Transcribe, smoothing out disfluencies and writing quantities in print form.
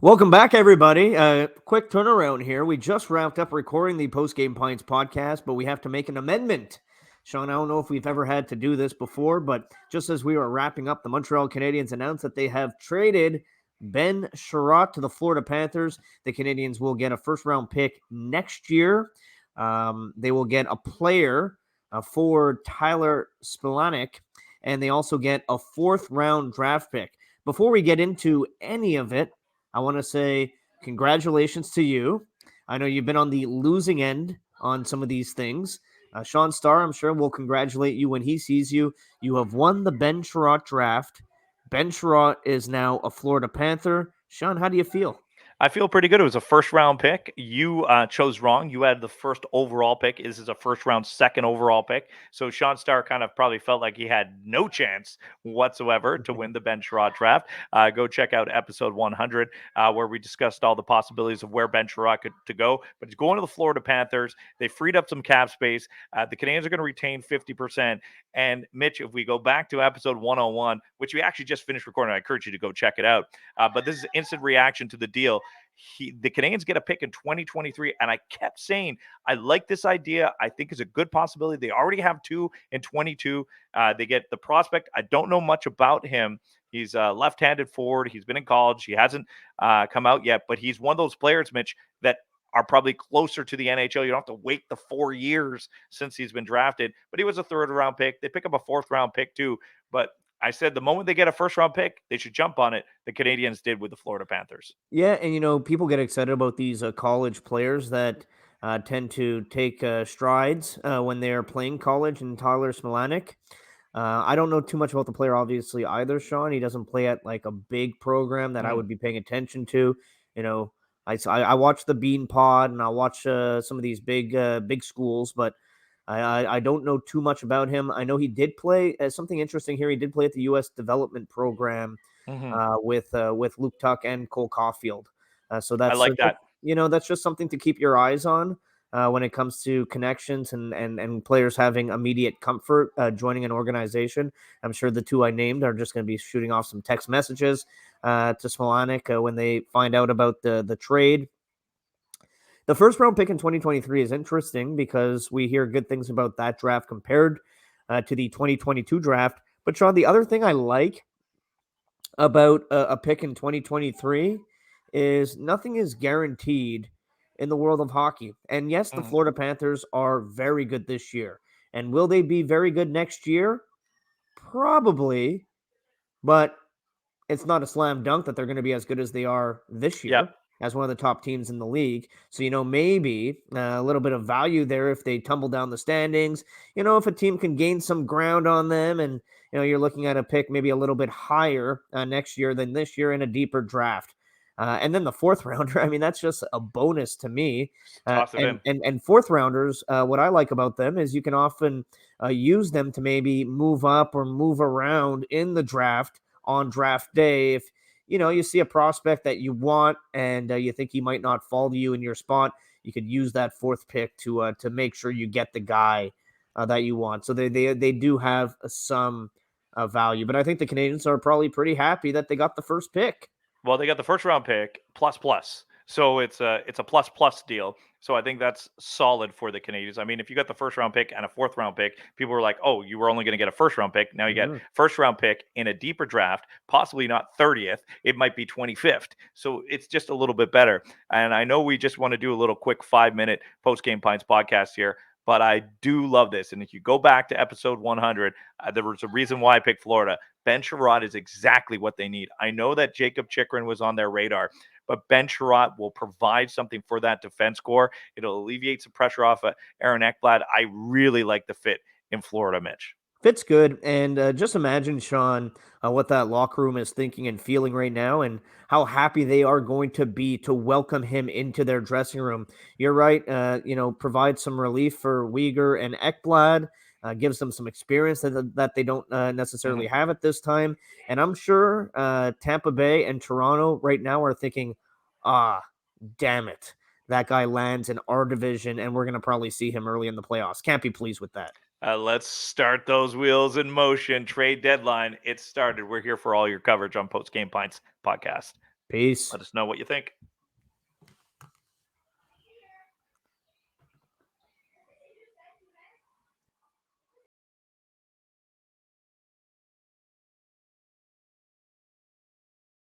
Welcome back, everybody. Quick turnaround here. We just wrapped up recording the Post Game Pints podcast, but we have to make an amendment. Sean, I don't know if we've ever had to do this before, but just as we were wrapping up, the Montreal Canadiens announced that they have traded Ben Chiarot to the Florida Panthers. The Canadiens will get a first-round pick next year. They will get a player for Tyler Spelanek, and they also get a fourth-round draft pick. Before we get into any of it, I want to say congratulations to you. I know you've been on the losing end on some of these things. Sean Starr, I'm sure, will congratulate you when he sees you. You have won the Ben Chiarot draft. Ben Chiarot is now a Florida Panther. Sean, how do you feel? I feel pretty good. It was a first round pick. You chose wrong. You had the first overall pick. This is a first round, second overall pick. So Sean Starr kind of probably felt like he had no chance whatsoever to win the Ben Chiarot draft. Go check out episode 100 where we discussed all the possibilities of where Ben Chiarot could to go. But he's going to the Florida Panthers. They freed up some cap space. The Canadiens are going to retain 50%. And Mitch, if we go back to episode 101, which we actually just finished recording, I encourage you to go check it out. But this is instant reaction to the deal. The Canadiens get a pick in 2023, and I kept saying I like this idea. I think it's a good possibility. They already have two in 22. They get the prospect. I don't know much about him. He's a left-handed forward. He's been in college. He hasn't come out yet, but he's one of those players, Mitch, that are probably closer to the NHL. You don't have to wait the 4 years since he's been drafted, but he was a third-round pick. They pick up a fourth-round pick too, but I said the moment they get a first-round pick, they should jump on it. The Canadiens did with the Florida Panthers. Yeah, and people get excited about these college players that tend to take strides when they're playing college. And Tyler Smolanek, I don't know too much about the player, obviously, either. Sean, he doesn't play at like a big program that I Mhm. would be paying attention to. You know, I watch the Bean Pod and I watch some of these big schools, but I don't know too much about him. I know he did play something interesting here. He did play at the U.S. development program Mhm. with Luke Tuck and Cole Caulfield. So I like that. that's just something to keep your eyes on when it comes to connections and players having immediate comfort joining an organization. I'm sure the two I named are just going to be shooting off some text messages to Smolanek when they find out about the trade. The first round pick in 2023 is interesting because we hear good things about that draft compared to the 2022 draft. But Sean, the other thing I like about a pick in 2023 is nothing is guaranteed in the world of hockey. And yes, the Mhm. Florida Panthers are very good this year. And will they be very good next year? Probably, but it's not a slam dunk that they're going to be as good as they are this Yep. year as one of the top teams in the league. So, maybe a little bit of value there if they tumble down the standings. If a team can gain some ground on them and, you're looking at a pick maybe a little bit higher next year than this year in a deeper draft. And then the fourth rounder, I mean, that's just a bonus to me. Just toss it And, in. and and fourth rounders, what I like about them is you can often use them to maybe move up or move around in the draft on draft day if you see a prospect that you want and you think he might not fall to you in your spot. You could use that fourth pick to make sure you get the guy that you want. So they do have some value, but I think the Canadians are probably pretty happy that they got the first pick. Well, they got the first round pick plus plus. So it's a plus plus deal. So I think that's solid for the Canadians. I mean, if you got the first round pick and a fourth round pick, people were like, "Oh, you were only going to get a first round pick. Now you get Mhm. first round pick in a deeper draft, possibly not 30th. It might be 25th. So it's just a little bit better." And I know we just want to do a little quick 5-minute post game pints podcast here, but I do love this. And if you go back to episode 100, there was a reason why I picked Florida. Ben Chiarot is exactly what they need. I know that Jacob Chikrin was on their radar, but Ben Chiarot will provide something for that defense core. It'll alleviate some pressure off of Aaron Ekblad. I really like the fit in Florida, Mitch. Fit's good, and just imagine, Sean, what that locker room is thinking and feeling right now, and how happy they are going to be to welcome him into their dressing room. You're right. Provide some relief for Uyghur and Ekblad. Gives them some experience that they don't necessarily Mhm. have at this time. And I'm sure Tampa Bay and Toronto right now are thinking, ah, damn it, that guy lands in our division, and we're going to probably see him early in the playoffs. Can't be pleased with that. Let's start those wheels in motion. Trade deadline. It started. We're here for all your coverage on Post Game Pints podcast. Peace. Let us know what you think.